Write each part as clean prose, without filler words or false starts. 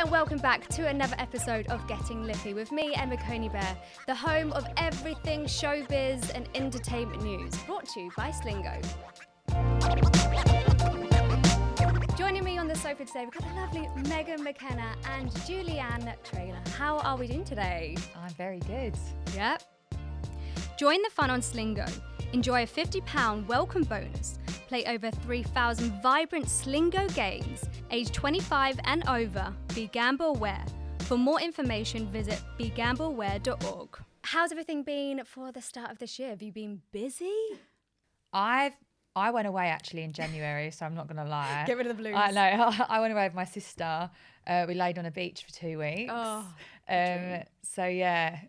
and welcome back to another episode of Getting Lippy with me, Emma Coney-Bear, the home of everything showbiz and entertainment news, brought to you by Slingo. Joining me on the sofa today, we've got the lovely Megan McKenna and Julianne Trainor. How are we doing today? I'm very good. Yep. Join the fun on Slingo. Enjoy a £50 welcome bonus. Play over 3,000 vibrant Slingo games. Age 25 and over. Be gamble aware. For more information, visit begambleaware.org. How's everything been for the start of this year? Have you been busy? I went away actually in January, so I'm not going to lie. Get rid of the blues. I know. I went away with my sister. We laid on a beach for 2 weeks. Oh, so yeah,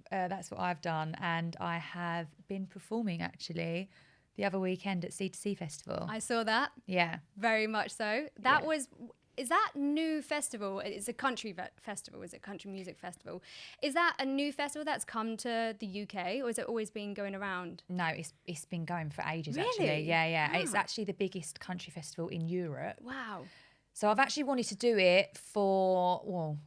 that's what I've done. And I have been performing actually the other weekend at C2C Festival. I saw that. Yeah. Very much so. Is that new festival? It's a country festival. Is it country music festival? Is that a new festival that's come to the UK, or has it always been going around? No, it's been going for ages Really? actually. Yeah. Oh. It's actually the biggest country festival in Europe. Wow. So I've actually wanted to do it for,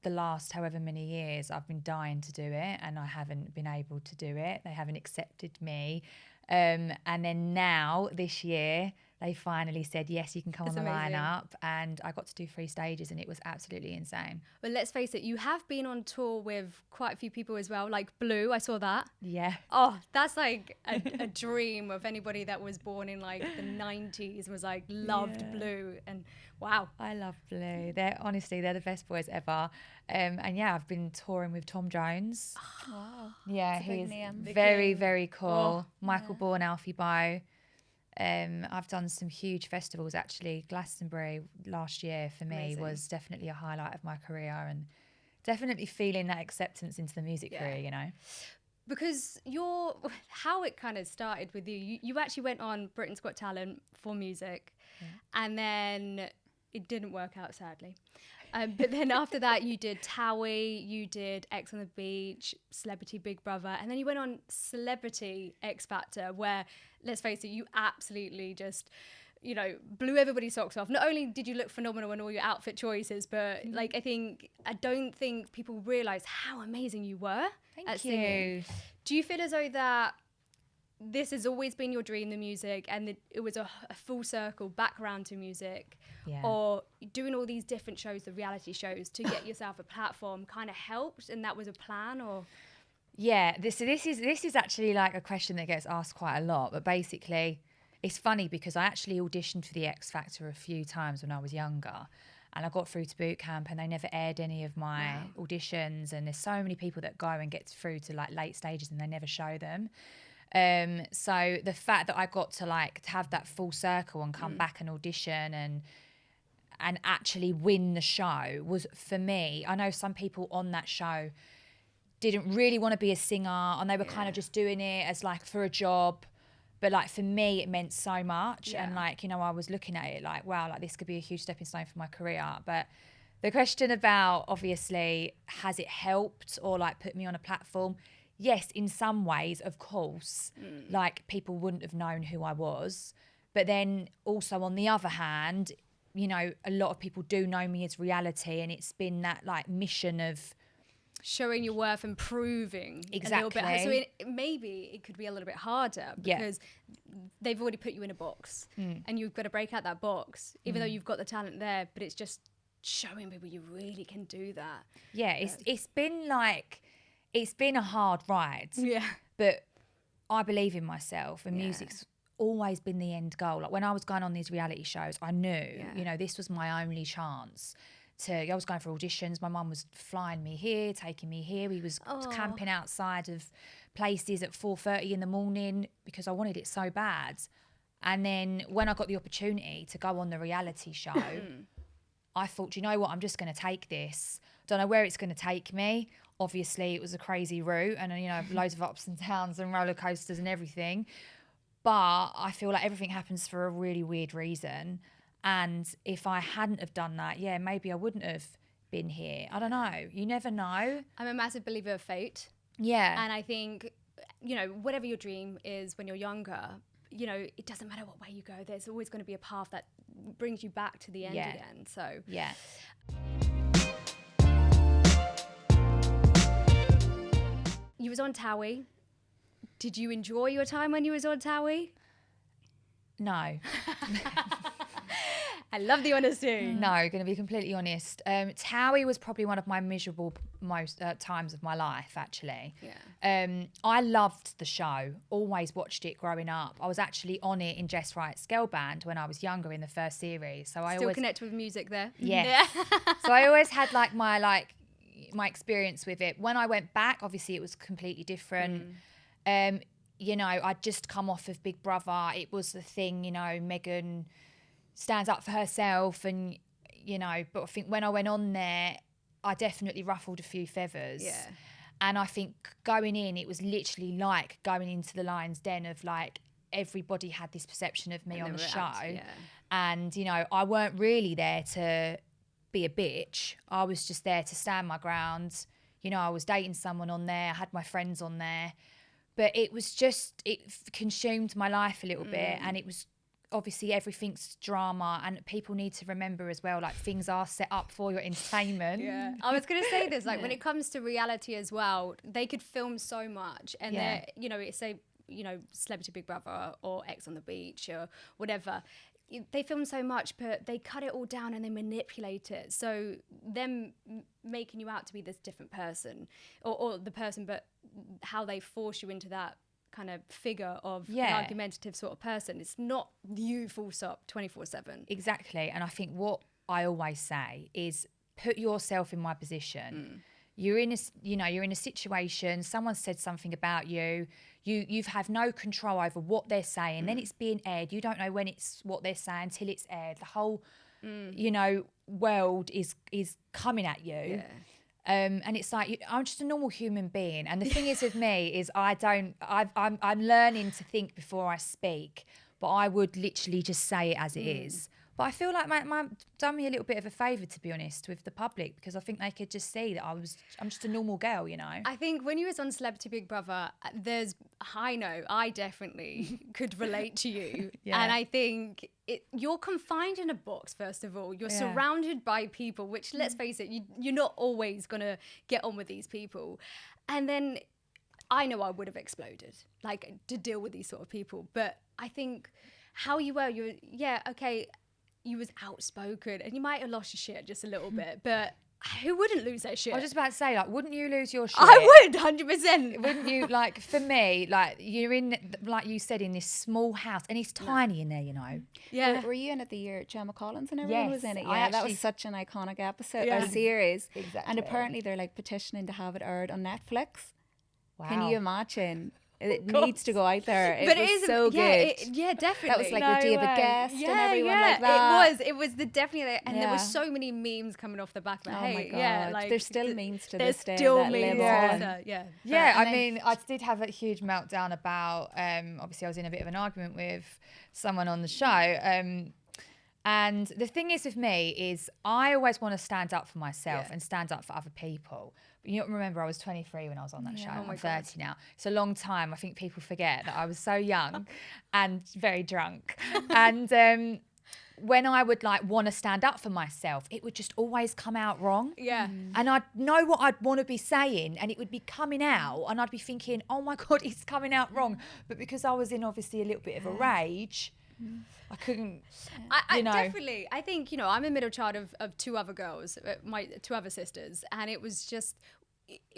the last however many years. I've been dying to do it and I haven't been able to do it. They haven't accepted me. And then now, this year, they finally said, yes, you can come on the lineup. And I got to do 3 stages and it was absolutely insane. Well, let's face it, you have been on tour with quite a few people as well, like Blue, I saw that. Yeah. Oh, that's like a dream of anybody that was born in like the 90s, was like loved Blue. And wow. I love Blue. They're the best boys ever. And yeah, I've been touring with Tom Jones. Wow. Yeah, It's a big he's name. very, very cool. Oh, Michael Bourne, Alfie Bow. I've done some huge festivals actually. Glastonbury last year for me Amazing. was definitely a highlight of my career and definitely feeling that acceptance into the music career, you know. Because how it kind of started with you actually went on Britain's Got Talent for music, and then it didn't work out, sadly. But then after that, you did Towie, you did X on the Beach, Celebrity Big Brother, and then you went on Celebrity X Factor, where, let's face it, you absolutely just, blew everybody's socks off. Not only did you look phenomenal in all your outfit choices, but I don't think people realise how amazing you were at singing. Do you feel as though that this has always been your dream, the music, and it was a full circle back around to music? Yeah. Or doing all these different shows, the reality shows, to get yourself a platform kind of helped, and that was a plan? Or Yeah, this is actually like a question that gets asked quite a lot, but basically it's funny because I actually auditioned for the X Factor a few times when I was younger, and I got through to boot camp and they never aired any of my auditions, and there's so many people that go and get through to like late stages and they never show them. So the fact that I got to have that full circle and come back and audition and actually win the show was, for me, I know some people on that show didn't really want to be a singer and they were kind of just doing it as like for a job. But like for me, it meant so much. Yeah. And I was looking at it like, wow, like this could be a huge stepping stone for my career. But the question about, obviously, has it helped or like put me on a platform? Yes, in some ways, of course, like people wouldn't have known who I was. But then also on the other hand, a lot of people do know me as reality, and it's been that like mission of showing your worth and proving a little bit. So maybe it could be a little bit harder because they've already put you in a box and you've got to break out that box, even though you've got the talent there, but it's just showing people you really can do that. Yeah, it's been a hard ride. Yeah. But I believe in myself, and music's always been the end goal. Like when I was going on these reality shows, I knew, this was my only chance. I was going for auditions. My mum was flying me here, taking me here. We was camping outside of places at 4:30 in the morning because I wanted it so bad. And then when I got the opportunity to go on the reality show, I thought, do you know what? I'm just going to take this. Don't know where it's going to take me. Obviously, it was a crazy route and, loads of ups and downs and roller coasters and everything. But I feel like everything happens for a really weird reason. And if I hadn't have done that, maybe I wouldn't have been here. I don't know. You never know. I'm a massive believer of fate. Yeah. And I think, whatever your dream is when you're younger, it doesn't matter what way you go. There's always going to be a path that brings you back to the end again. So, yeah. you was on Towie. Did you enjoy your time when you was on Towie? No. I love the honesty. No, going to be completely honest. Towie was probably one of my miserable most times of my life, actually. Yeah. I loved the show. Always watched it growing up. I was actually on it in Jess Wright's girl band when I was younger in the first series. So I Still always connect with music there. Yeah. So I always had my experience with it. When I went back, obviously it was completely different. You know, I'd just come off of Big Brother. It was the thing, you know, Megan stands up for herself, and you know, but I think when I went on there, I definitely ruffled a few feathers. Yeah. And I think going in, it was literally like going into the lion's den of like everybody had this perception of me on the show. And, you know, I weren't really there to be a bitch. I was just there to stand my ground. You know, I was dating someone on there. I had my friends on there. But it was just, it consumed my life a little bit. And it was, obviously everything's drama, and people need to remember as well, like things are set up for your entertainment. Yeah, I was going to say this, like when it comes to reality as well, they could film so much, and they're, you know, say, you know, Celebrity Big Brother or X on the Beach or whatever, they film so much, but they cut it all down and they manipulate it. So them making you out to be this different person or the person, but how they force you into that kind of figure of an argumentative sort of person. It's not you full stop 24/7. Exactly. And I think what I always say is put yourself in my position. You're in a situation, someone said something about you, you've had no control over what they're saying, then it's being aired, you don't know when it's what they're saying till it's aired. The whole you know, world is coming at you. And it's like, I'm just a normal human being. And the thing is with me is I'm learning to think before I speak, but I would literally just say it as it is. But I feel like my done me a little bit of a favour, to be honest, with the public, because I think they could just see that I'm just a normal girl, you know. I think when you was on Celebrity Big Brother, I definitely could relate to you. And I think you're confined in a box, first of all. You're surrounded by people, which, let's face it, you're not always going to get on with these people. And then I know I would have exploded, like, to deal with these sort of people. But I think how you were, you was outspoken, and you might have lost your shit just a little bit, but who wouldn't lose their shit? I was just about to say, like, wouldn't you lose your shit? I would, 100%. Wouldn't you? Like, for me, like, you're in, like you said, in this small house, and it's tiny in there, you know. Yeah. Were you in it the year Gemma Collins and everyone was in it? Yeah, that was such an iconic episode, Yeah. or series. Exactly. And apparently they're like petitioning to have it aired on Netflix. Wow. Can you imagine? It needs to go out there. It But was is so good. Yeah, definitely. That was like with David Guest and everyone like that. It was definitely, and there were so many memes coming off the back of it. Oh my God. Yeah, like, there's still memes to there's this day still that memes. live on. Yeah, I mean, I did have a huge meltdown about, obviously I was in a bit of an argument with someone on the show. And the thing is with me is I always want to stand up for myself and stand up for other people. But you remember I was 23 when I was on that show. I'm 30 now. It's a long time. I think people forget that I was so young and very drunk. And when I would like want to stand up for myself, it would just always come out wrong. Yeah. And I'd know what I'd want to be saying, and it would be coming out, and I'd be thinking, oh my God, it's coming out wrong. But because I was in obviously a little bit of a rage, I couldn't, I definitely, I think, you know, I'm a middle child of two other girls, my two other sisters, and it was just,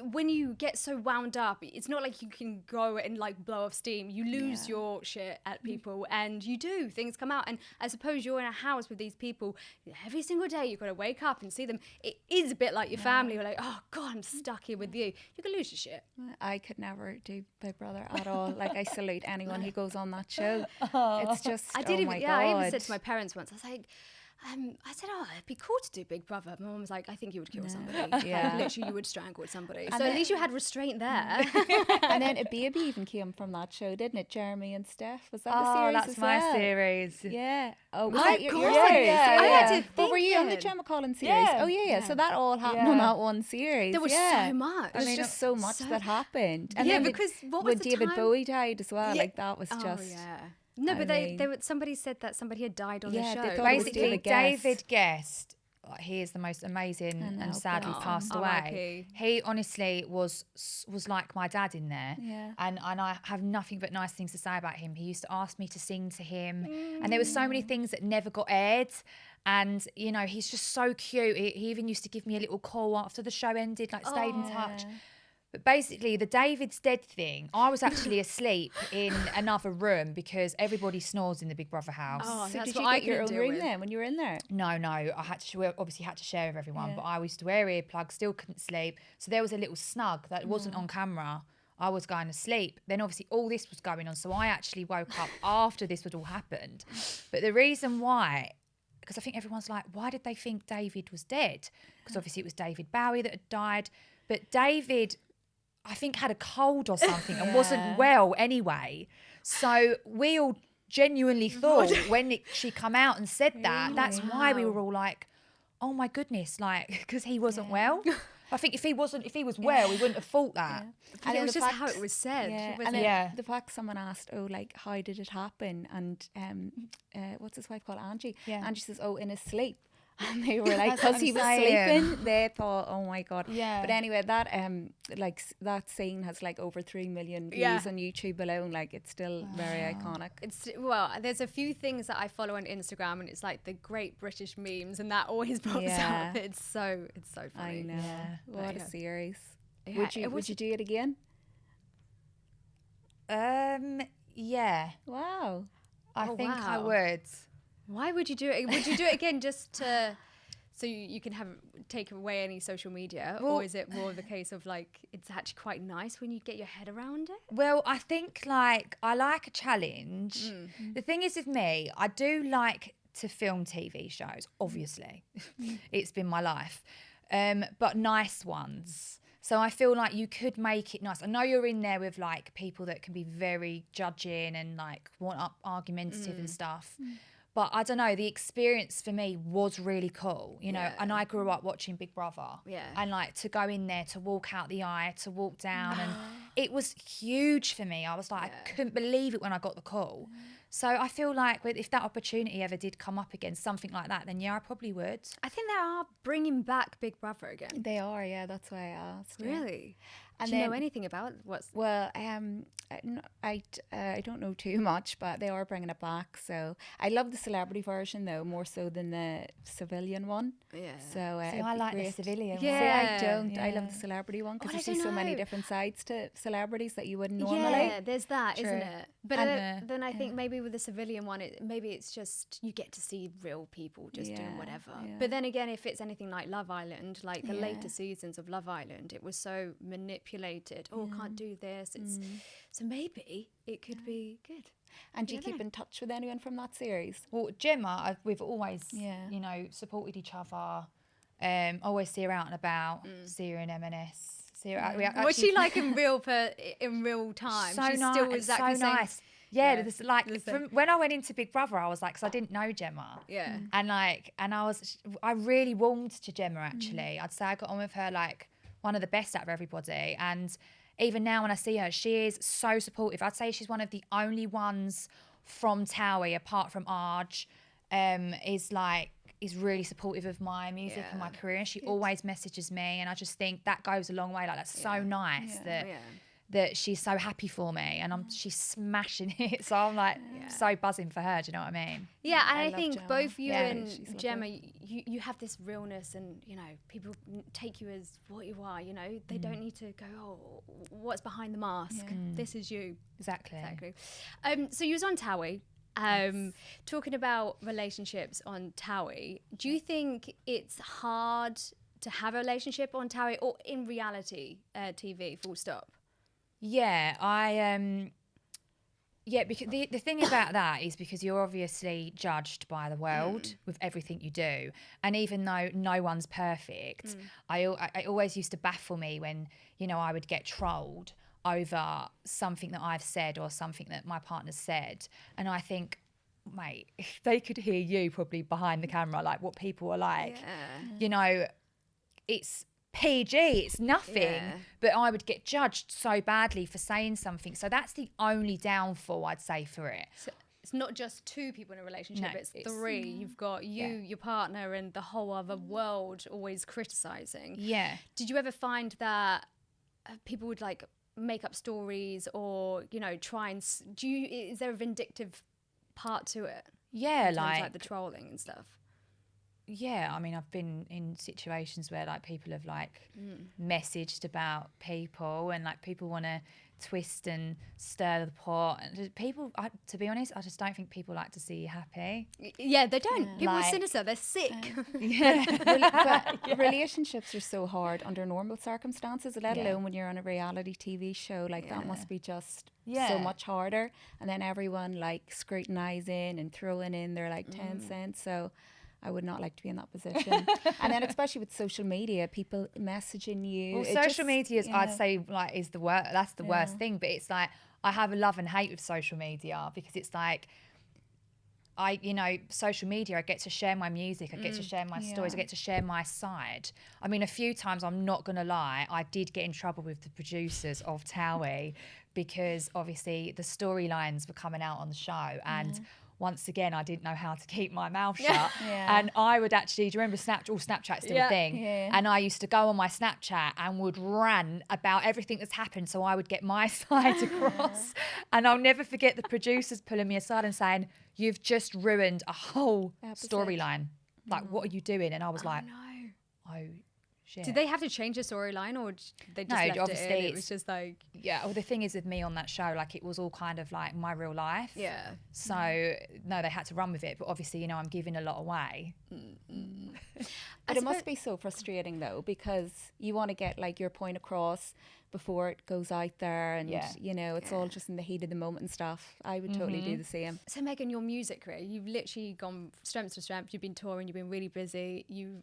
when you get so wound up, it's not like you can go and like blow off steam. You lose your shit at people, and things come out. And I suppose you're in a house with these people every single day. You've got to wake up and see them. It is a bit like your family. You're like, oh God, I'm stuck here with you. You can lose your shit. I could never do Big Brother at all. Like, I salute anyone who goes on that show. It's just, I even said to my parents once, I was like, I said, oh, it'd be cool to do Big Brother. My mum was like, I think you would kill somebody. Yeah. Like, literally, you would strangle somebody. And so at least you had restraint there. And then a baby even came from that show, didn't it? Jeremy and Steph. Was that the oh, series that's as my well? series. Yeah. Oh, was My that your God. series? I had to But were you on the think. Gemma Collins series? Yeah. Oh, yeah. So that all happened on that one series. There was yeah. so much. There was just so much that happened. And Yeah, then because what was when the David time? Bowie died as well, Yeah. like that was just... Oh, yeah. No, but somebody said that somebody had died on the Yeah, show. they thought it was Basically, David Guest. David Guest, he is the most amazing I know, and sadly bless passed him. away. R.I.P. He honestly was like my dad in there. Yeah. And I have nothing but nice things to say about him. He used to ask me to sing to him. And there were so many things that never got aired. And, you know, he's just so cute. He even used to give me a little call after the show ended, like stayed in touch. But basically, the David's dead thing, I was actually asleep in another room because everybody snores in the Big Brother house. Oh, So that's did what you I get your couldn't own deal room with. then when you were in there? No, I obviously had to share with everyone, Yeah. but I used to wear earplugs, still couldn't sleep. So there was a little snug that wasn't on camera. I was going to sleep. Then obviously all this was going on. So I actually woke up after this had all happened. But the reason why, because I think everyone's like, why did they think David was dead? Because obviously it was David Bowie that had died. But David, I think, had a cold or something and wasn't well anyway. So we all genuinely thought when she come out and said that, that's why we were all like, oh my goodness, like, because he wasn't well. I think if he was well, we wouldn't have thought that. And it was the just fact- how it was said. Yeah, wasn't and it? then the fact someone asked, oh, like, how did it happen? And what's his wife called? Angie. Yeah. Angie says, oh, in his sleep. And they were like, That's what because he I'm was saying. sleeping, they thought, oh my God. Yeah. But anyway, that that scene has like over 3 million views Yeah. on YouTube alone. Like, it's still very iconic. There's a few things that I follow on Instagram, and it's like the great British memes, and that always pops Yeah. up. It's so funny. I know. Yeah. What Yeah. a series. Yeah, Would it was- you do it again? Yeah, Wow. I think I wow. would. Why would you do it? Would you do it again just to so you can take away any social media, Well- or is it more of the case of like it's actually quite nice when you get your head around it? Well, I think like I like a challenge. The thing is with me, I do like to film TV shows, obviously. It's been my life. But nice ones. So I feel like you could make it nice. I know you're in there with like people that can be very judging and like want up argumentative and stuff. But I don't know, the experience for me was really cool, you know, Yeah. and I grew up watching Big Brother. Yeah. And like to go in there, to walk out the eye, to walk down, and it was huge for me. I was like, I couldn't believe it when I got the call. So I feel like if that opportunity ever did come up again, something like that, then yeah, I probably would. I think they are bringing back Big Brother again. They are, yeah. That's why I asked. yeah. Really? And Do you know then- anything about what's? Well, I don't know too much, but they are bringing it back. So I love the celebrity version though, more so than the civilian one. Yeah. So See, it'd I be like the great. civilian See, one. Yeah. I don't. I love Yeah. the celebrity one because Oh, you I see don't so many know. different sides to celebrities that you wouldn't normally. Yeah, there's that, True. not it? But And, then I think maybe with the civilian one, maybe it's just you get to see real people just doing Yeah, whatever. yeah. But then again, if it's anything like Love Island, like the Yeah. later seasons of Love Island, it was so manipulated. Oh, can't do this. It's so maybe it could be good. And do you don't keep know. in touch with anyone from that series? Well, Gemma, we've always, Yeah. you know, supported each other. Always see her out and about, see her in M&S. See her, we What's she actually- like in real time? So She's nice, still exactly so the same. nice. Yeah, Yeah, this, like the same. from when I went into Big Brother, I was like, because I didn't know Gemma. Yeah. And I really warmed to Gemma actually. I'd say I got on with her like one of the best out of everybody. And even now when I see her, she is so supportive. I'd say she's one of the only ones from Towie, apart from Arj, is really supportive of my music and my Yeah. career. She always messages me, and I just think that goes a long way. Like that's so nice Yeah. that she's so happy for me, and she's smashing it. So I'm like so buzzing for her. Do you know what I mean? Yeah, and I I love think Gemma. both you Yeah, and she's lovely. Gemma, you have this realness, and you know people take you as what you are. You know they don't need to go, oh, what's behind the mask? This is you. Exactly. Exactly. So you was on Towie, talking about relationships on Towie. Do you think it's hard to have a relationship on Towie, or in reality TV? Full stop. Yeah, because the thing about that is because you're obviously judged by the world with everything you do, and even though no one's perfect, I always used to baffle me when I would get trolled over something that I've said or something that my partner said, and I think, mate, if they could hear you probably behind the camera, like what people are like, it's PG, it's nothing, Yeah. but I would get judged so badly for saying something. So that's the only downfall I'd say for it. it's not just two people in a relationship, No, it's three. You've got you, your partner, and the whole other world always criticizing. Yeah. Did you ever find that people would like make up stories or, you know, try and is there a vindictive part to it? Yeah, in terms of, like the trolling and stuff. Yeah, I mean, I've been in situations where like people have like messaged about people, and like people want to twist and stir the pot, and just people, to be honest, I just don't think people like to see you happy. Yeah, they don't. People are Like- sinister. They're sick. But relationships are so hard under normal circumstances, let alone when you're on a reality TV show. Like that must be just so much harder. And then everyone like scrutinizing and throwing in their like 10 cents. So I would not like to be in that position. And then especially with social media, people messaging you. Well, social media is, I'd say, like, is the worst. That's the worst thing. But it's like I have a love and hate with social media, because it's like social media, I get to share my music, I get to share my stories, I get to share my side. I mean, a few times, I'm not going to lie, I did get in trouble with the producers of Towie, because obviously the storylines were coming out on the show, and once again, I didn't know how to keep my mouth shut. And I would actually, do you remember Snapchat's still a thing? And I used to go on my Snapchat and would rant about everything that's happened, so I would get my side across. And I'll never forget the producers pulling me aside and saying, "You've just ruined a whole storyline. Like, what are you doing?" And I was like, oh, shit. Did they have to change the storyline, or they just left obviously it in? It was just like... Yeah, well, the thing is with me on that show, like, it was all kind of like my real life. Yeah. So, no, they had to run with it. But obviously, you know, I'm giving a lot away. But it must be so frustrating though, because you want to get like your point across before it goes out there, and you know, it's all just in the heat of the moment and stuff. I would totally do the same. So Megan, your music career, you've literally gone strength to strength. You've been touring, you've been really busy. You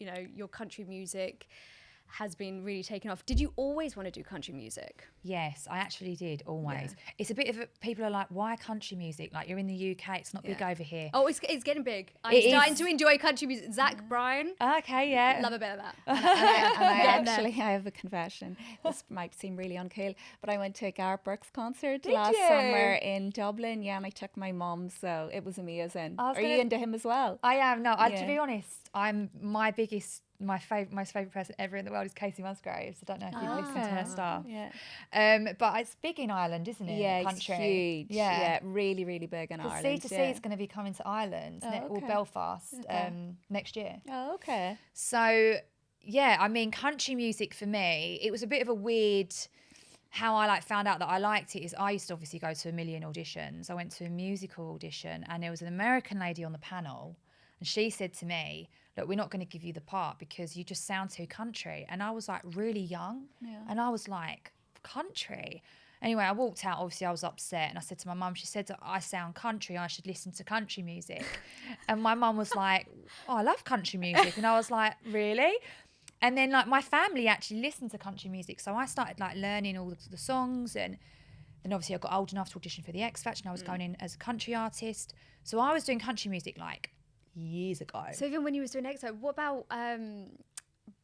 know, your country music has been really taken off. Did you always want to do country music? Yes, I actually did, always. It's a bit of people are like, why country music? Like, you're in the UK, it's not big over here. Oh, it's getting big. I'm starting to enjoy country music. Zach Bryan. Okay, yeah. Love a bit of that. And I have a confession. This might seem really uncool, but I went to a Gareth Brooks concert last summer in Dublin. Yeah, and I took my mum, so it was amazing. Are you into him as well? I am. No, to be honest, I'm my most favourite person ever in the world is Casey Musgraves. I don't know if you've listened to her stuff. But it's big in Ireland, isn't it? Yeah, country. It's huge. Yeah, really, really big in Ireland. C2C is going to be coming to Ireland or Belfast next year. Oh, okay. So, yeah, I mean, country music for me, it was a bit of a weird... How I found out that I liked it is I used to obviously go to a million auditions. I went to a musical audition, and there was an American lady on the panel, and she said to me, "Look, we're not going to give you the part because you just sound too country." And I was like really young, and I was like, country? Anyway, I walked out. Obviously, I was upset, and I said to my mum, she said, "I sound country, I should listen to country music." And my mum was like, "Oh, I love country music." And I was like, "Really?" And then like my family actually listened to country music, so I started like learning all the songs, and then obviously I got old enough to audition for the X Factor, and I was going in as a country artist. So I was doing country music like years ago. So even when you was doing X Factor, what about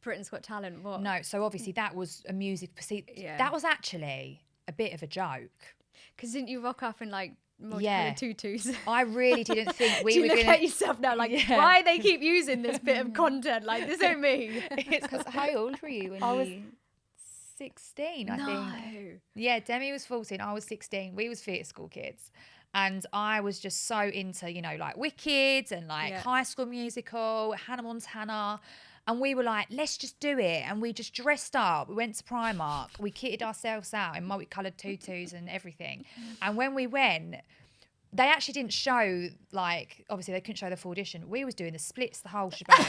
Britain's Got Talent? What? No, so obviously that was a music proceed. That was actually a bit of a joke. Because didn't you rock up in like multicolored tutus? I really didn't think we Do you were look going to... at yourself now like, why they keep using this bit of content? Like, this ain't me. Because how old were you when I was 16, I think. No. Yeah, Demi was 14, I was 16. We was theatre school kids. And I was just so into, you know, like Wicked and like High School Musical, Hannah Montana. And we were like, let's just do it. And we just dressed up. We went to Primark. We kitted ourselves out in multicolored tutus and everything. And when we went, they actually didn't show, like, obviously they couldn't show the full audition. We was doing the splits, the whole shebang.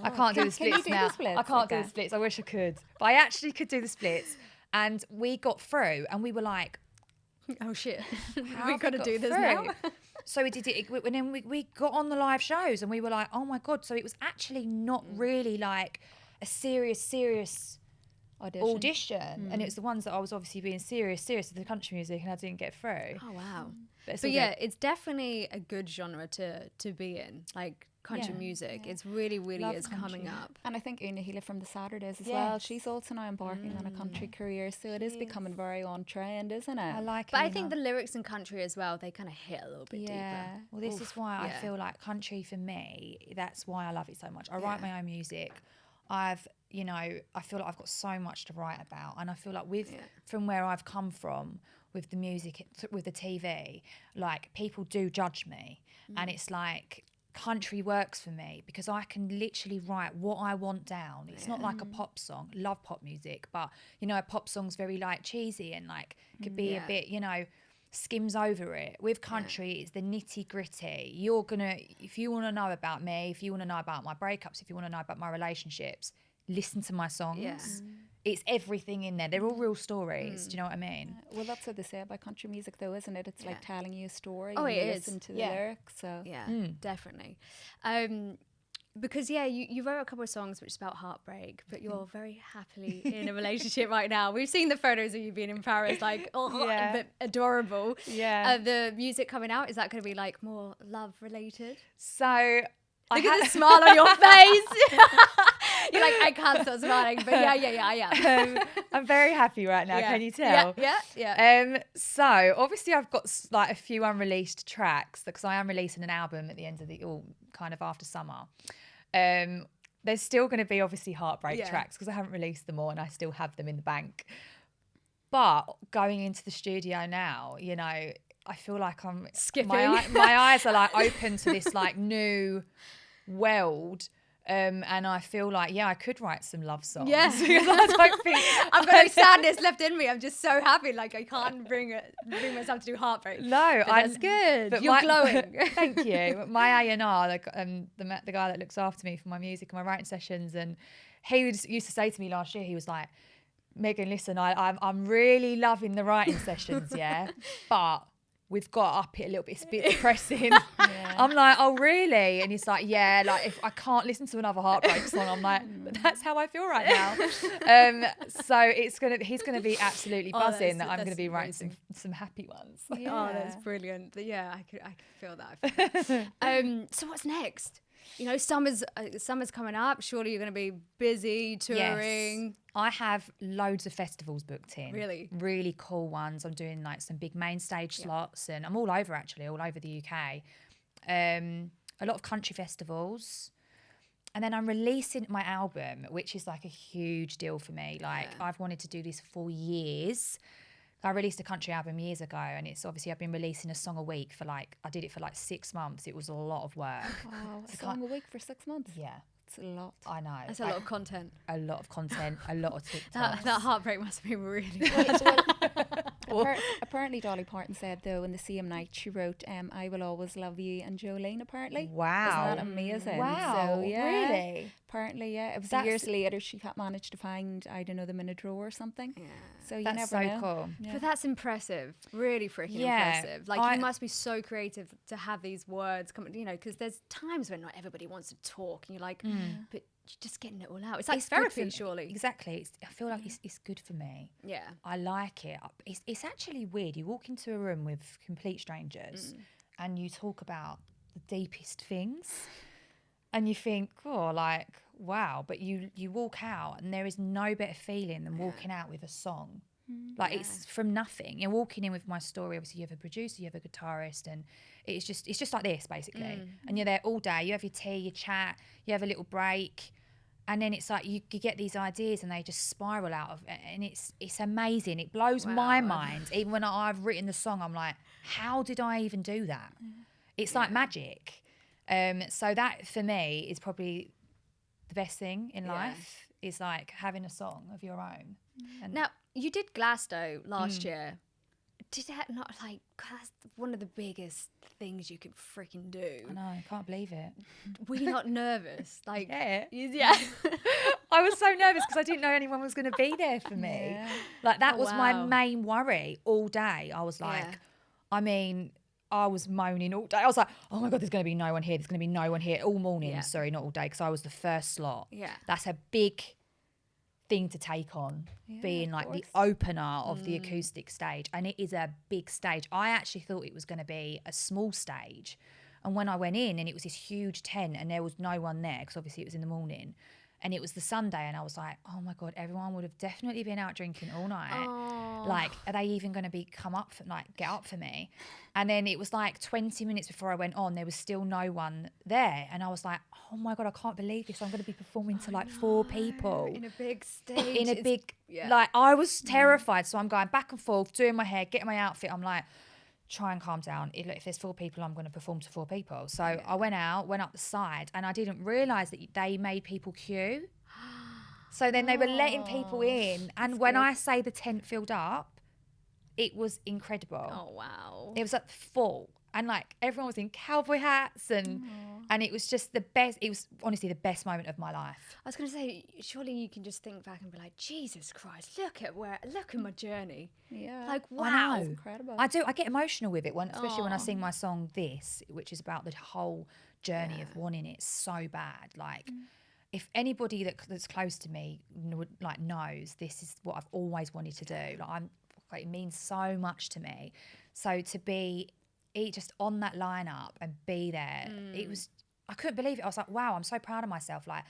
I can't do the splits can you do now. the splits? I can't do the splits. I wish I could. But I actually could do the splits. And we got through and we were like, oh shit, how we have got to got do this through? now. So we did it, and then we got on the live shows, and we were like, oh my God. So it was actually not really like a serious audition. And it was the ones that I was obviously being serious with the country music, and I didn't get through. Oh wow. But yeah, it's definitely a good genre to be in. Like, country music. It's really Love is coming country. up. And I think Una Healy from the Saturdays as well. Yes. She's also now embarking on a country career, so it is becoming very on trend, isn't it? I like But I Una. think the lyrics in country as well, they kind of hit a little bit deeper. Well, this is why I yeah. feel like country for me, that's why I love it so much. I write my own music. I feel like I've got so much to write about. And I feel like from where I've come from, with the music, with the TV, like people do judge me. And it's like, country works for me because I can literally write what I want down. It's not like a pop song. Love pop music, but a pop song's very like cheesy and like could be a bit, skims over it. With country, it's the nitty gritty. You're gonna, if you want to know about me, if you want to know about my breakups, if you want to know about my relationships, listen to my songs. Yeah. It's everything in there. They're all real stories. Do you know what I mean? Well, that's what they say about country music, though, isn't it? It's like telling you a story. Oh, when you it listen is. to the lyrics. So Definitely. Because you wrote a couple of songs which about heartbreak, but you're very happily in a relationship right now. We've seen the photos of you being in Paris, like but adorable. Yeah. The music coming out, is that going to be like more love related? So Look at the smile on your face. You're like, I can't stop smiling, but yeah, I am. I'm very happy right now. Can you tell? Yeah. So obviously I've got like a few unreleased tracks because I am releasing an album at the end of kind of after summer. There's still going to be obviously heartbreak tracks because I haven't released them all and I still have them in the bank. But going into the studio now, I feel like I'm skipping. My eyes are like open to this like new world. And I feel like, I could write some love songs. Yes. Because I don't think I've got no sadness left in me. I'm just so happy. Like I can't bring myself to do heartbreip. No, that's good. But You're glowing. Thank you. My A&R, the guy that looks after me for my music and my writing sessions, and he used to say to me last year, he was like, Megan, listen, I'm really loving the writing sessions, but we've got to up it a little bit. It's a bit depressing. I'm like, oh, really? And he's like, like if I can't listen to another heartbreak song, I'm like, but that's how I feel right now. So he's gonna be absolutely buzzing that I'm gonna be writing some happy ones. Yeah. Oh, that's brilliant. But I could feel that. So what's next? Summer's coming up. Surely you're going to be busy touring. Yes. I have loads of festivals booked in. Really? Really cool ones. I'm doing like some big main stage slots and I'm all over the UK. A lot of country festivals. And then I'm releasing my album, which is like a huge deal for me. Like I've wanted to do this for years. I released a country album years ago and it's obviously I've been releasing a song a week I did it for like 6 months. It was a lot of work. Wow, a song a week for 6 months? Yeah. It's a lot. I know. That's a lot of content. A lot of content, a lot of TikToks. That heartbreak must have been really bad. Apparently Dolly Parton said though in the same night she wrote I Will Always Love You and Jolene apparently. Wow. Isn't that amazing? Wow. So, Really? Apparently, it was years later she had managed to find, I don't know, them in a drawer or something. Yeah. So you that's never so know. cool. Yeah. But that's impressive. Really freaking impressive. Like you must be so creative to have these words come, because there's times when not everybody wants to talk and you're like, but you're just getting it all out. It's like therapy, surely. Exactly. I feel like it's good for me. Yeah. I like it. It's actually weird. You walk into a room with complete strangers and you talk about the deepest things and you think, wow. But you walk out and there is no better feeling than walking out with a song. It's from nothing. You're walking in with my story. Obviously, you have a producer, you have a guitarist, and it's just like this basically. And you're there all day. You have your tea, you chat, you have a little break, and then it's like you get these ideas and they just spiral out of it, and it's amazing. It blows my mind. Even when I've written the song, I'm like, how did I even do that? It's like magic. So that for me is probably the best thing in life. Is like having a song of your own. And now, you did Glasgow last year. Did that not that's one of the biggest things you could freaking do? I know, I can't believe it. Were you not nervous? Yeah. Yeah. I was so nervous because I didn't know anyone was going to be there for me. Yeah. That was my main worry all day. I was like, I was moaning all day. I was like, oh my God, there's going to be no one here. There's going to be no one here all morning. Yeah. Sorry, not all day, because I was the first slot. Yeah. That's a big thing to take on, being like the opener of the acoustic stage. And it is a big stage. I actually thought it was going to be a small stage. And when I went in and it was this huge tent and there was no one there because obviously it was in the morning and it was the Sunday and I was like, oh my God, everyone would have definitely been out drinking all night. Oh. Like, are they even going to get up for me? And then it was like 20 minutes before I went on, there was still no one there. And I was like, oh my God, I can't believe this. I'm going to be performing to like 4 people. In a big stage. In a big, like, I was terrified. So I'm going back and forth, doing my hair, getting my outfit. I'm like, try and calm down. If there's 4 people, I'm going to perform to 4 people. So I went up the side and I didn't realise that they made people queue. So then they were letting people in. And when I say the tent filled up, it was incredible. Oh, wow. It was like full. And like everyone was in cowboy hats and it was just the best. It was honestly the best moment of my life. I was going to say, surely you can just think back and be like, Jesus Christ, look at my journey. Yeah. Like, wow. I know. Incredible. I do. I get emotional with it, especially when I sing my song This, which is about the whole journey of wanting it so bad. Like, if anybody that's close to me knows this is what I've always wanted to do. Like, it means so much to me. So to be just on that lineup and be there, I couldn't believe it. I was like, wow, I'm so proud of myself. Like,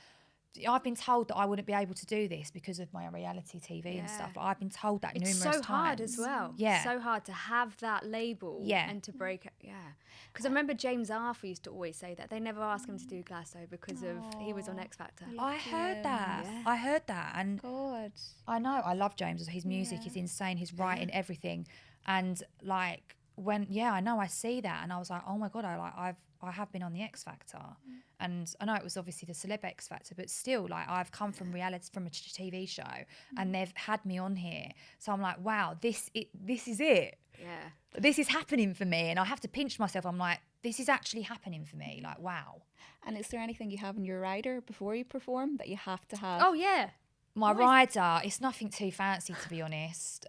I've been told that I wouldn't be able to do this because of my reality TV and stuff. Like, I've been told that numerous times. It's so hard as well. Yeah. So hard to have that label and to break it. Yeah. Because I remember James Arthur used to always say that. They never asked him to do Glasso because he was on X Factor. I heard that. Yeah. I heard that. And God. I know. I love James. His music is insane. His writing, everything. And like, I know I see that and I was like, oh my God, I have been on the X Factor. And I know it was obviously the Celeb X Factor, but still, like, I've come from reality, from a TV show and they've had me on here. So I'm like, wow, this is it. Yeah. This is happening for me. And I have to pinch myself. I'm like, this is actually happening for me. Like, wow. And is there anything you have in your rider before you perform that you have to have? Oh, yeah. My rider, it's nothing too fancy, to be honest.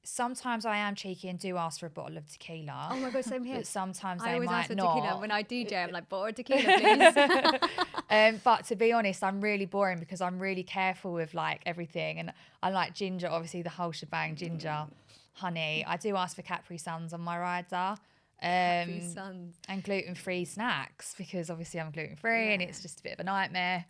Sometimes I am cheeky and do ask for a bottle of tequila. Oh my God, same here. But sometimes I they always might ask for not. tequila. When I DJ, I'm like, bottle of tequila, please. But to be honest, I'm really boring because I'm really careful with like everything. And I like ginger, obviously the whole shebang, ginger, honey. I do ask for Capri Suns on my rider. Capri Suns. And gluten-free snacks because obviously I'm gluten-free and it's just a bit of a nightmare.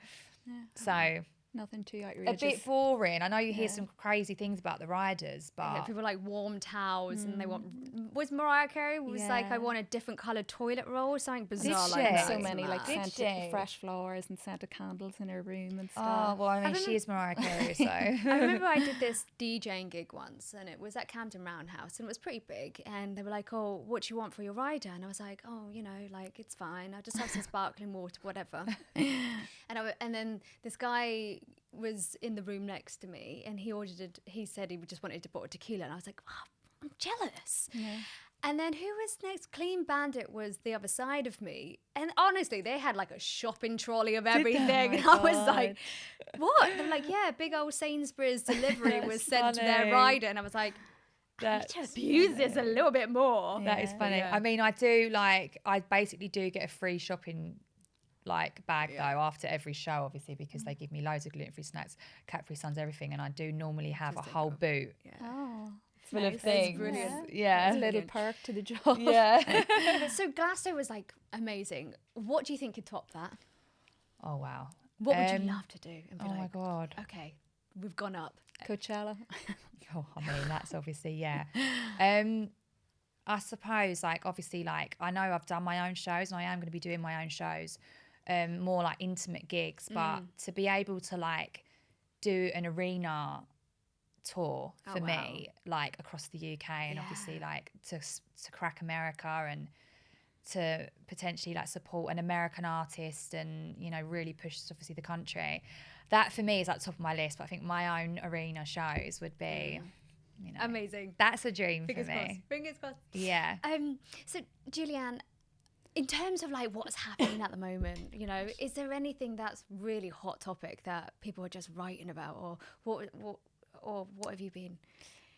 Yeah. So... Nothing too outrageous. A bit boring. I know you hear some crazy things about the riders, but people like warm towels and they want. Was Mariah Carey like, I want a different coloured toilet roll or something bizarre like that? So many like Did scented she? fresh flowers and scented candles in her room and oh stuff. well, I mean she is Mariah Carey, so I remember I did this DJing gig once and it was at Camden Roundhouse and it was pretty big and they were like, oh, what do you want for your rider? And I was like, oh, like it's fine. I'll just have some sparkling water, whatever. And then this guy was in the room next to me and he said he just wanted a bottle of tequila and I was like, oh, I'm jealous. Yeah. And then who was next? Clean Bandit was the other side of me. And honestly, they had like a shopping trolley of everything. And I was like, what? They're like, yeah, big old Sainsbury's delivery was sent to their rider. And I was like, I need to abuse this a little bit more. That is funny. Yeah. I mean, I basically do get a free shopping bag though after every show, obviously, because they give me loads of gluten-free snacks, Capri Suns, everything, and I do normally have a whole boot full of things. Yeah. It's a little perk to the job. Yeah. So Glasso was like amazing. What do you think could top that? Oh wow. What would you love to do? And be my God. Okay, we've gone up. Coachella. Oh, I mean, that's obviously, I suppose, obviously, I know I've done my own shows and I am going to be doing my own shows, more intimate gigs, but to be able to, do an arena tour for me, across the UK and obviously, to crack America and to potentially, support an American artist and, really push, obviously, the country. That, for me, is at the top of my list, but I think my own arena shows would be... amazing. That's a dream Fingers for me. Crossed. Fingers crossed. Yeah. So, Julianne, in terms of what's happening at the moment, is there anything that's really hot topic that people are just writing about, or what have you been?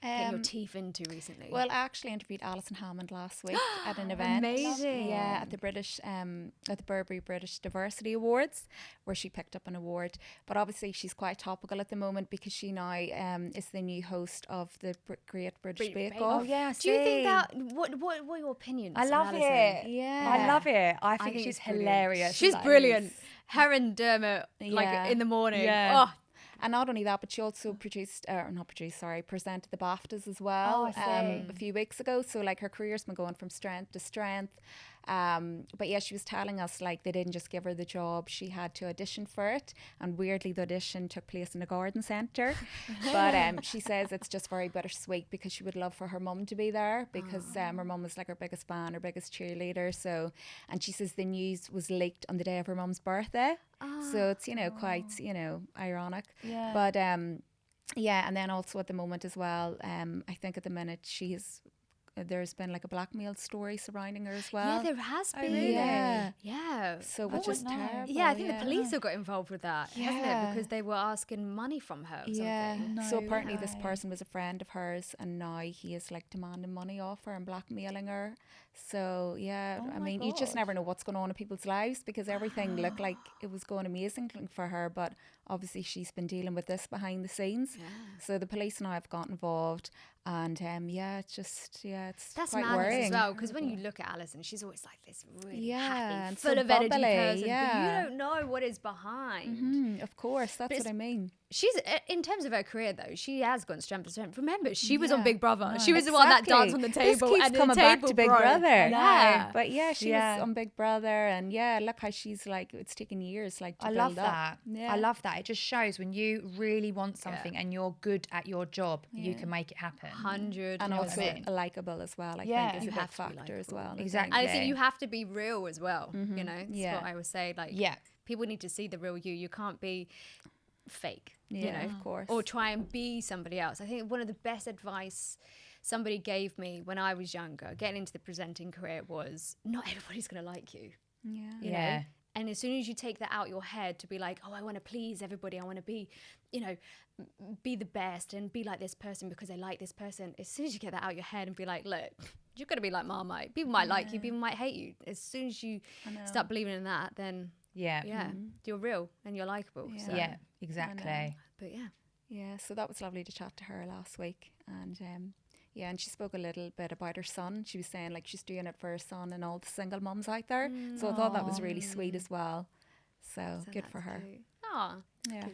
getting your teeth into recently? Well, I actually interviewed Alison Hammond last week at an event. Amazing. Yeah, at the Burberry British Diversity Awards, where she picked up an award. But obviously she's quite topical at the moment because she now is the new host of the Great British Bake Off. Oh yeah, I Do you think see. that, what are your opinions I on love Alison? it. Yeah. I love it. I think think she's it's brilliant. hilarious. She's brilliant. Her and Dermot, Yeah. like in the morning. Yeah. Oh, And not only that, but she also presented the BAFTAs as well Oh, I see. a few weeks ago. So like her career's been going from strength to strength. But yeah, she was telling us like they didn't just give her the job, she had to audition for it. And weirdly, the audition took place in a garden centre. But she says it's just very bittersweet because she would love for her mum to be there because her mum was like her biggest fan, her biggest cheerleader. So, and she says the news was leaked on the day of her mum's birthday. So it's, quite, ironic. Yeah. But yeah, and then also at the moment as well, I think at the minute there's been like a blackmail story surrounding her as well. yeah, there has been. really? Yeah. Yeah. So which is terrible. Yeah, I think the police have got involved with that, hasn't Yeah. it? Because they were asking money from her or Yeah. something. So apparently this way. person was a friend of hers and now he is like demanding money off her and blackmailing her. So yeah, Oh I my mean, you just God. never know what's going on in people's lives because everything looked like it was going amazing for her, but obviously she's been dealing with this behind the scenes. Yeah. So the police now have got involved and it's That's quite madness worrying. as well, because when you look at Alison, she's always like this really Yeah, happy, and full so of energy bubbly, person, yeah. but you don't know what is behind. Of course, that's what I mean. She's, in terms of her career though, she has gone strength to strength. Remember, she was on Yeah. Big Brother. She was the one that danced on the This table. keeps and coming the back table to Big broke. Brother. Yeah. But yeah, she Yeah. was on Big Brother, and yeah, look how she's like. It's taken years, like to I build love up. that. Yeah. I love that. It just shows when you really want something and you're good at your job, you can make it happen. 100. And also I mean? likable as well. I Yeah. think is You a big have to be factor as likeable. well. Exactly. And I think you have to be real as well. You know, that's Yeah. what I would say. Like, Yeah. people need to see the real you. You can't be fake. Yeah, you know, of course. or try and be somebody else. I think one of the best advice somebody gave me when I was younger, getting into the presenting career, was not everybody's going to like you. Yeah. You Yeah. know? And as soon as you take that out your head to be like, oh, I want to please everybody, I want to be, you know, be the best and be like this person because they like this person. As soon as you get that out your head and be like, look, you're going to be like Marmite. People might like you, people might hate you. As soon as you start believing in that, then Yeah. you're real and you're likable. Yeah. So, Yeah, exactly. but yeah. Yeah, so that was lovely to chat to her last week. And yeah, and she spoke a little bit about her son. She was saying like she's doing it for her son and all the single mums out there. So I thought that was really sweet as well. So good for her. Oh, Yeah.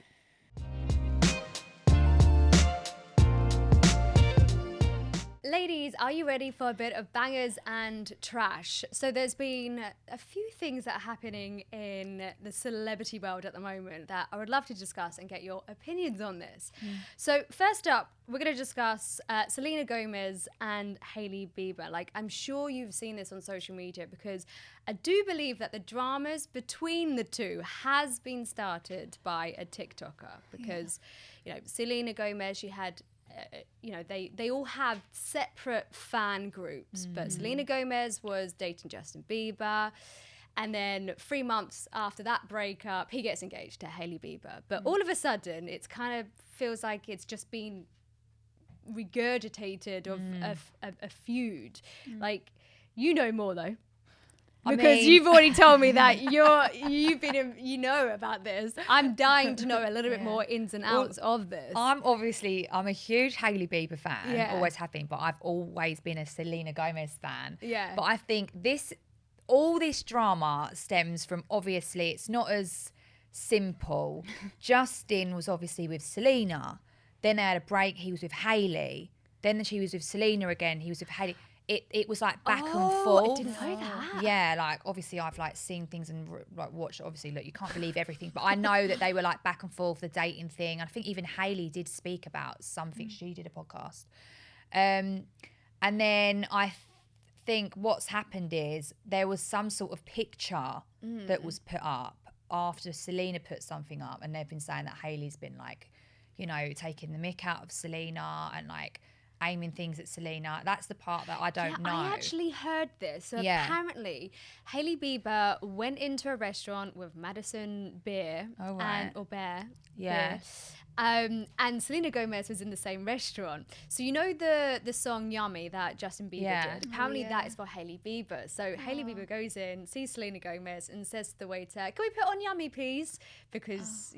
ladies, are you ready for a bit of bangers and trash? So there's been a few things that are happening in the celebrity world at the moment that I would love to discuss and get your opinions on this. So first up, we're going to discuss Selena Gomez and Hailey Bieber. Like, I'm sure you've seen this on social media because I do believe that the dramas between the two has been started by a TikToker because, you know, Selena Gomez, she had you know, they all have separate fan groups, but Selena Gomez was dating Justin Bieber, and then 3 months after that breakup, he gets engaged to Hailey Bieber. But all of a sudden, it's kind of feels like it's just been regurgitated of a feud. Like, you know more though. Because you've already told me that you know about this. I'm dying to know a little bit more ins and outs of this. I'm a huge Hailey Bieber fan, always have been, but I've always been a Selena Gomez fan. Yeah. But I think all this drama stems from, obviously, it's not as simple. Justin was obviously with Selena, then they had a break, he was with Hailey, then she was with Selena again, he was with Hailey. It was like back and forth. I didn't know that. Yeah, like obviously I've like seen things and like watched. Obviously, look, you can't believe everything, but I know that they were like back and forth, the dating thing. I think even Hailey did speak about something. She did a podcast, and then I think what's happened is there was some sort of picture that was put up after Selena put something up, and they've been saying that Hailey's been like, you know, taking the mick out of Selena and like aiming things at Selena. That's the part that I don't know. I actually heard this. So apparently, Hailey Bieber went into a restaurant with Madison Beer Oh, right. or Bear. Yeah. Beer, And Selena Gomez was in the same restaurant. So you know the song Yummy that Justin Bieber did? Apparently that is for Hailey Bieber. So Hailey Bieber goes in, sees Selena Gomez and says to the waiter, can we put on Yummy please? Because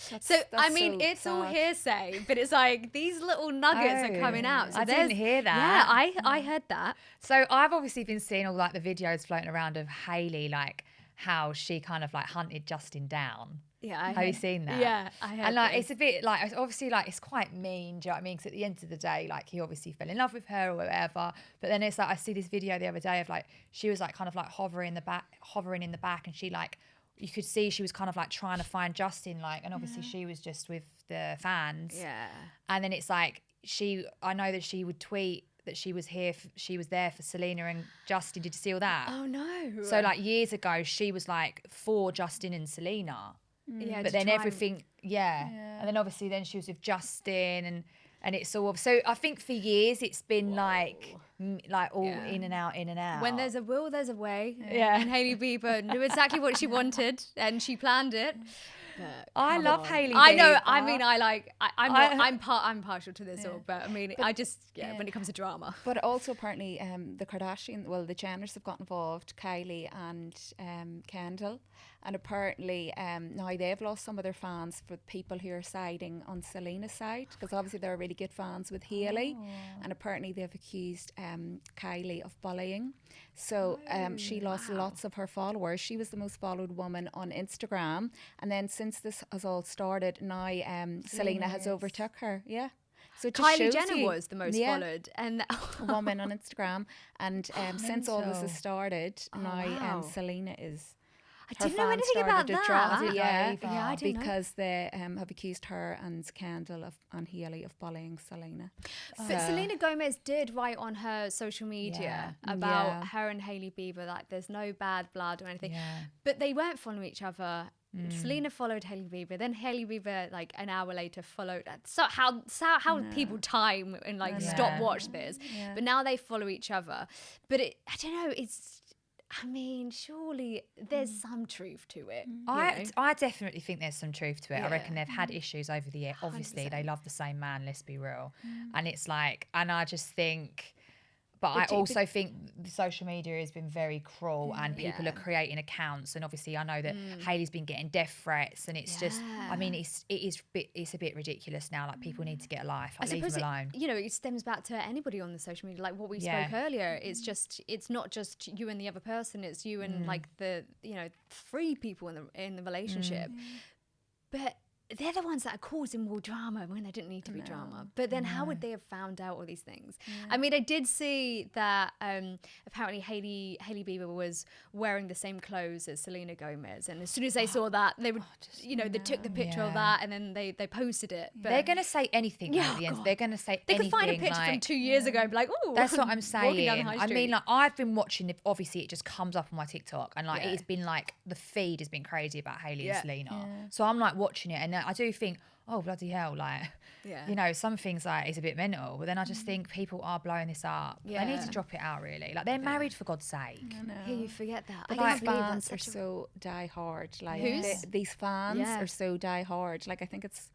that's I mean, so it's sad. All hearsay, but it's like these little nuggets are coming out. So I didn't hear that. Yeah, I heard that. So I've obviously been seeing all like the videos floating around of Hailey, like how she kind of like hunted Justin down. Yeah, have you seen that? Yeah, I have. And like, it's a bit like, obviously, like, it's quite mean. Do you know what I mean? Because at the end of the day, like, he obviously fell in love with her or whatever. But then it's like, I see this video the other day of like, she was like kind of like hovering in the back, and she like, you could see she was kind of like trying to find Justin, like, and obviously she was just with the fans. Yeah. And then it's like I know that she would tweet that she was there for Selena and Justin. Did you see all that? Oh no. So like years ago, she was like for Justin and Selena. Yeah, but then everything, and then obviously then she was with Justin, and it's all. So I think for years it's been like all in and out. When there's a will, there's a way. Yeah, and Hailey Bieber knew exactly what she wanted, and she planned it. I love Hailey Bieber. I know. I mean, I'm partial to this all, but I mean, I just when it comes to drama. But also apparently, the the Jenners have got involved, Kylie and Kendall, and apparently now they've lost some of their fans for people who are siding on Selena's side, because obviously they're really good fans with Hailey, and apparently they've accused Kylie of bullying. So she lost lots of her followers. She was the most followed woman on Instagram, and then since this has all started, now Selena has overtook her. Yeah. So Kylie Jenner was the most followed and woman on Instagram, and since all this has started, now Selena is. I didn't know anything about that. I didn't because they have accused her and Kendall and Hailey of bullying Selena. But Selena Gomez did write on her social media about her and Hailey Bieber, like there's no bad blood or anything. Yeah. But they weren't following each other. Selena followed Hailey Bieber, then Hailey Bieber like an hour later followed. So how people time and like stopwatch this. Yeah. But now they follow each other. But I don't know, I mean, surely there's some truth to it. I definitely think there's some truth to it. I reckon they've had issues over the year. Obviously, 100%. They love the same man, let's be real. And it's like, and I just think, but I also think the social media has been very cruel, and people are creating accounts. And obviously, I know that Hailey's been getting death threats, and it's just, I mean, it's a bit ridiculous now. Like, people need to get a life. Like, leave them alone. You know, it stems back to anybody on the social media, like what we spoke earlier. It's not just you and the other person. It's you and like the 3 people in the relationship, but they're the ones that are causing more drama when there didn't need to be drama. But then how would they have found out all these things? Yeah. I mean, I did see that apparently Hailey Bieber was wearing the same clothes as Selena Gomez. And as soon as they saw that, they would, they took the picture of that and then they posted it. But they're going to say anything at the end. They're going to say anything. They could find a picture from 2 years ago and be like, oh, that's what I'm saying. I mean, like, I've been watching it. Obviously, it just comes up on my TikTok. And like, it's been like, the feed has been crazy about Hailey and Selena. Yeah. So I'm like watching it, and I do think, oh, bloody hell, like, some things like it's a bit mental, but then I just think people are blowing this up. They need to drop it out, really. Like, they're married, for God's sake. Yeah, you forget that. But these fans are so die hard. Like, these fans are so die hard. Like, I think it's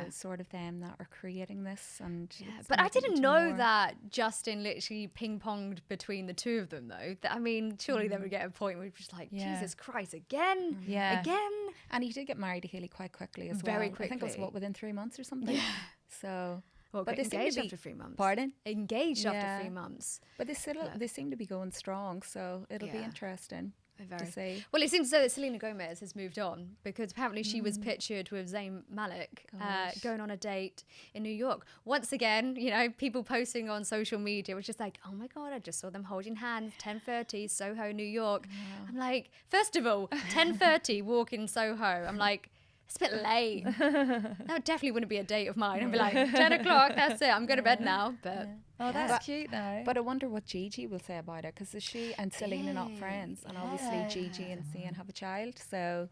sort of them that are creating this. And but I didn't know that Justin literally ping-ponged between the two of them, though. I mean, surely they would get a point where we're just like, Jesus Christ, again? Again? And he did get married to Hailey quite quickly as well. Very quickly. I think it was, within 3 months or something? Yeah. So... Well, but engaged after 3 months. Pardon? Engaged after 3 months. But they seem to be going strong, so it'll be interesting. To see. Well, it seems as though that Selena Gomez has moved on, because apparently she was pictured with Zayn Malik going on a date in New York. Once again, people posting on social media was just like, oh my God, I just saw them holding hands, 10:30, Soho, New York. Wow. I'm like, first of all, 10:30, walk in Soho. I'm like, it's a bit late. That definitely wouldn't be a date of mine. I'd be like, 10 o'clock, that's it. I'm going to bed now. But oh, that's cute, though. But I wonder what Gigi will say about it, because she and Selena not friends. And obviously Gigi and Zayn have a child. So,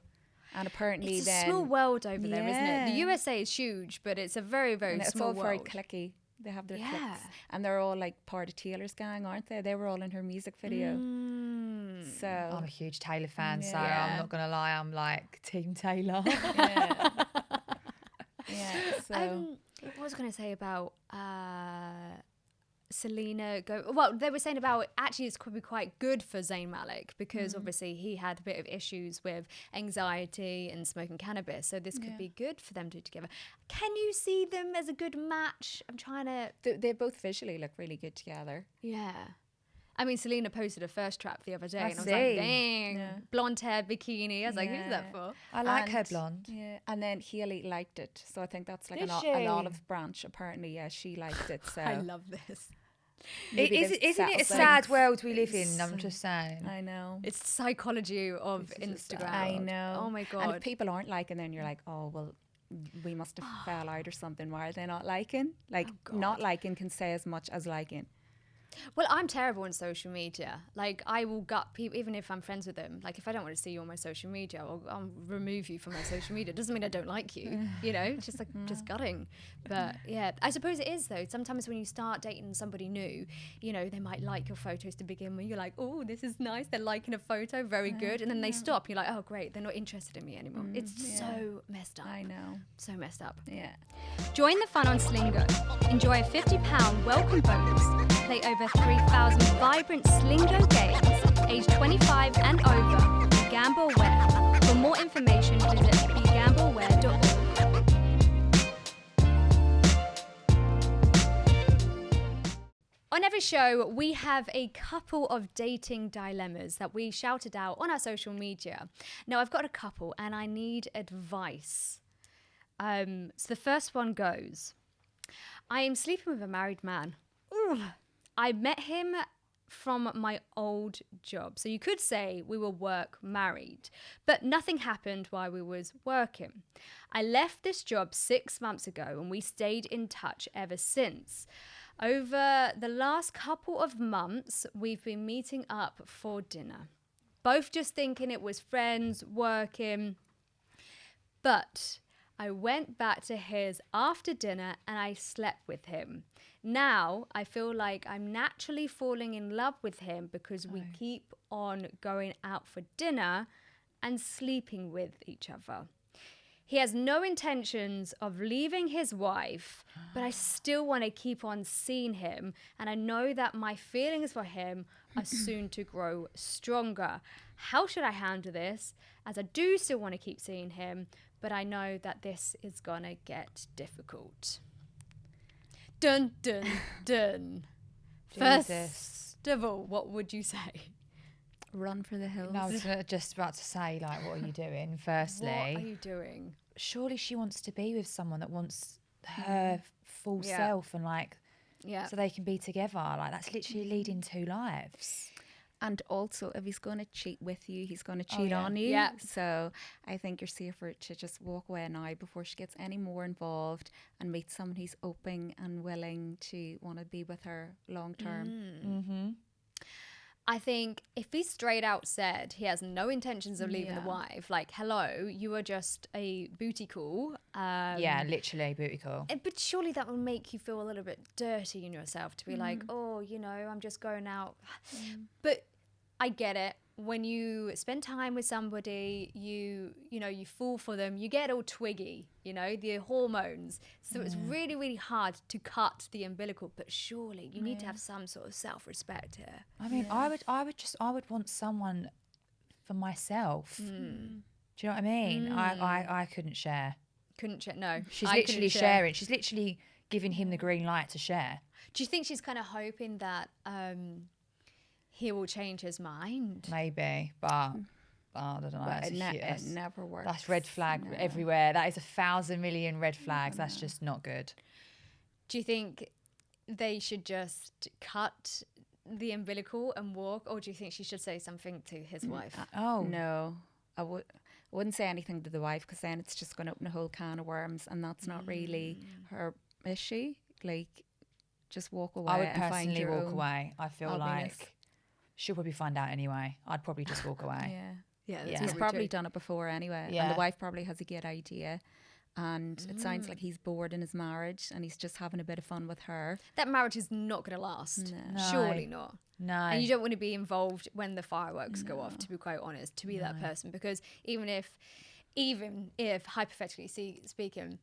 and apparently it's a small world over there, isn't it? The USA is huge, but it's a very, very small world. It's all very cliquey. They have their cliques. And they're all like part of Taylor's gang, aren't they? They were all in her music video. So I'm a huge Taylor fan, so I'm not going to lie, I'm like Team Taylor. So what was I going to say about Selena well, they were saying about actually it's could be quite good for Zayn Malik because obviously he had a bit of issues with anxiety and smoking cannabis, so this could be good for them to do together. Can you see them as a good match? I'm trying to they both visually look really good together. I mean, Selena posted a first trap the other day, and I was see. like, dang, blonde hair, bikini. I was like, who's that for? I like her blonde. Yeah, and then Hailey liked it, so I think that's like Did an she? olive branch. Apparently, yeah, she liked it. So I love this. maybe Isn't it a settled sad things. world we live in? I'm just saying. I know. It's the psychology of Instagram. I know. Oh my God. And if people aren't liking, then you're like, oh well, we must have fell out or something. Why are they not liking? Like not liking can say as much as liking. Well, I'm terrible on social media. Like, I will gut people, even if I'm friends with them. Like, if I don't want to see you on my social media, I'll remove you from my social media. It doesn't mean I don't like you, you know? It's just like, just gutting. But, yeah, I suppose it is, though. Sometimes when you start dating somebody new, you know, they might like your photos to begin with. You're like, oh, this is nice. They're liking a photo. Very good. And then they stop. You're like, oh, great. They're not interested in me anymore. It's so messed up. I know. So messed up. Yeah. Join the fun on Slingo. Enjoy a £50 welcome bonus. Play over 3,000 vibrant Slingo games, age 25 and over. Be gamble aware. For more information, visit begambleaware.org. On every show, we have a couple of dating dilemmas that we shouted out on our social media. Now, I've got a couple and I need advice. So the first one goes, I am sleeping with a married man. Ooh. I met him from my old job. So you could say we were work married, but nothing happened while we was working. I left this job 6 months ago and we stayed in touch ever since. Over the last couple of months, we've been meeting up for dinner. Both just thinking it was friends, working. But I went back to his after dinner and I slept with him. Now I feel like I'm naturally falling in love with him because we keep on going out for dinner and sleeping with each other. He has no intentions of leaving his wife, but I still want to keep on seeing him. And I know that my feelings for him are soon to grow stronger. How should I handle this? As I do still want to keep seeing him, but I know that this is gonna get difficult. Dun, dun, dun. First of all, what would you say? Run for the hills. No, I was just about to say, like, what are you doing? Firstly, What are you doing? Surely she wants to be with someone that wants her full self and like, so they can be together. Like, that's literally leading two lives. And also, if he's going to cheat with you, he's going to cheat on you. Yeah. So I think you're safer to just walk away now before she gets any more involved and meet someone who's open and willing to want to be with her long term. Mm-hmm. I think if he straight out said he has no intentions of leaving the wife, like, hello, you are just a booty call. Yeah, literally booty call. But surely that will make you feel a little bit dirty in yourself to be like, oh, you know, I'm just going out. But I get it. When you spend time with somebody, you know, you fall for them, you get all twiggy, you know, the hormones. So it's really, really hard to cut the umbilical. But surely you need to have some sort of self-respect here. I mean, I would want someone for myself. Do you know what I mean? I couldn't share. No. She's literally sharing. She's literally giving him the green light to share. Do you think she's kind of hoping that he will change his mind? Maybe, but I don't know. But it never works. That's red flag everywhere. That is 1,000 million red flags. That's just not good. Do you think they should just cut the umbilical and walk, or do you think she should say something to his wife? No, I wouldn't say anything to the wife because then it's just going to open a whole can of worms, and that's not really her issue. Like, just walk away. I would and find personally your walk own away. I feel like she'll probably find out anyway. I'd probably just walk away. He's probably done it before anyway, and the wife probably has a good idea. And it sounds like he's bored in his marriage and he's just having a bit of fun with her. That marriage is not going to last. No. Surely not. No. And you don't want to be involved when the fireworks go off, to be quite honest, to be that person. Because even if hypothetically speaking,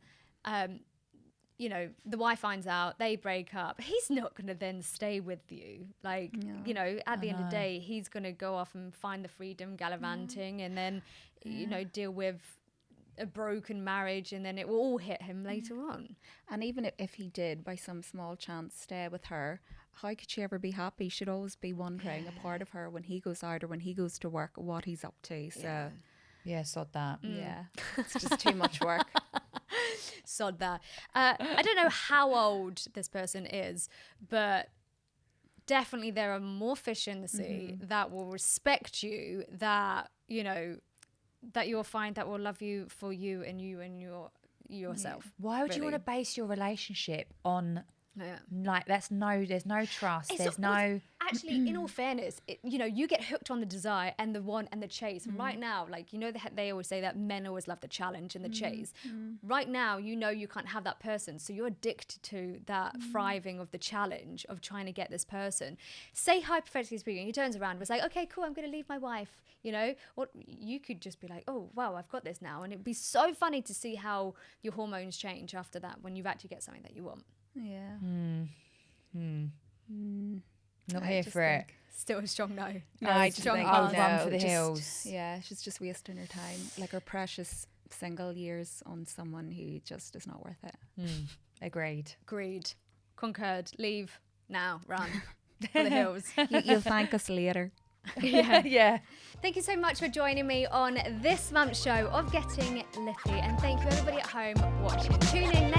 you know, the wife finds out, they break up. He's not going to then stay with you. Like, you know, at the end of the day, he's going to go off and find the freedom gallivanting and then, you know, deal with a broken marriage, and then it will all hit him later on. And even if he did, by some small chance, stay with her, how could she ever be happy? She'd always be wondering, a part of her, when he goes out or when he goes to work, what he's up to. So, yeah, sod that. Yeah, it's just too much work. Sod that. I don't know how old this person is, but definitely there are more fish in the sea that will respect you, that, you know, that you'll find that will love you for you and yourself. Yeah. Why would you want to base your relationship on like there's no trust, there's no actually in all fairness, you know, you get hooked on the desire and the want and the chase. Right now, like, you know, they always say that men always love the challenge and the chase. Right now, you know, you can't have that person, so you're addicted to that thriving of the challenge of trying to get this person. Say hypothetically speaking, he turns around and was like, okay, cool, I'm gonna leave my wife, you know, or you could just be like, oh wow, I've got this now. And it'd be so funny to see how your hormones change after that when you actually get something that you want. Yeah. Not here for it. Still a strong no. No, I just strong think, I'll no, run for the just- hills. Yeah, she's just wasting her time, like her precious single years, on someone who just is not worth it. Agreed. Agreed. Concurred. Leave now. Run for the hills. You'll thank us later. Yeah. Thank you so much for joining me on this month's show of Getting Lippy, and thank you everybody at home watching. Tune in